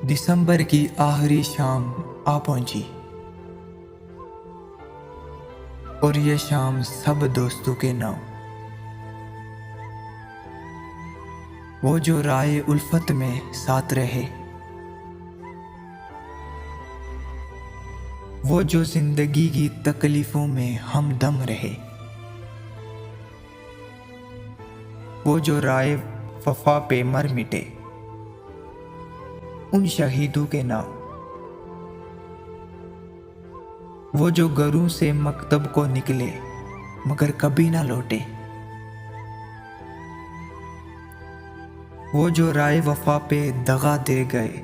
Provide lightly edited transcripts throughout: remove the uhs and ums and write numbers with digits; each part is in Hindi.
दिसंबर की आखिरी शाम आ पहुंची और ये शाम सब दोस्तों के नाम। वो जो राय उल्फत में साथ रहे, वो जो जिंदगी की तकलीफों में हमदम रहे, वो जो राय वफा पे मर मिटे, उन शहीदों के नाम। वो जो घरों से मकतब को निकले मगर कभी ना लौटे, वो जो राय वफा पे दगा दे गए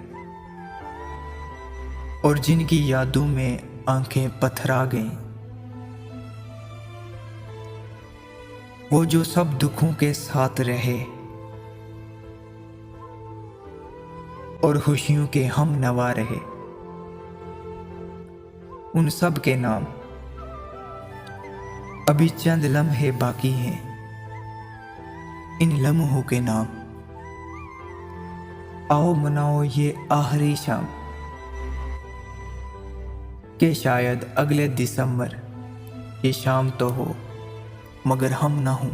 और जिनकी यादों में आंखें पथरा गईं, वो जो सब दुखों के साथ रहे और खुशियों के हम नवा रहे, उन सब के नाम। अभी चंद लम्हे बाकी हैं, इन लम्हों के नाम। आओ मनाओ ये आखिरी शाम कि शायद अगले दिसंबर ये शाम तो हो मगर हम ना हों।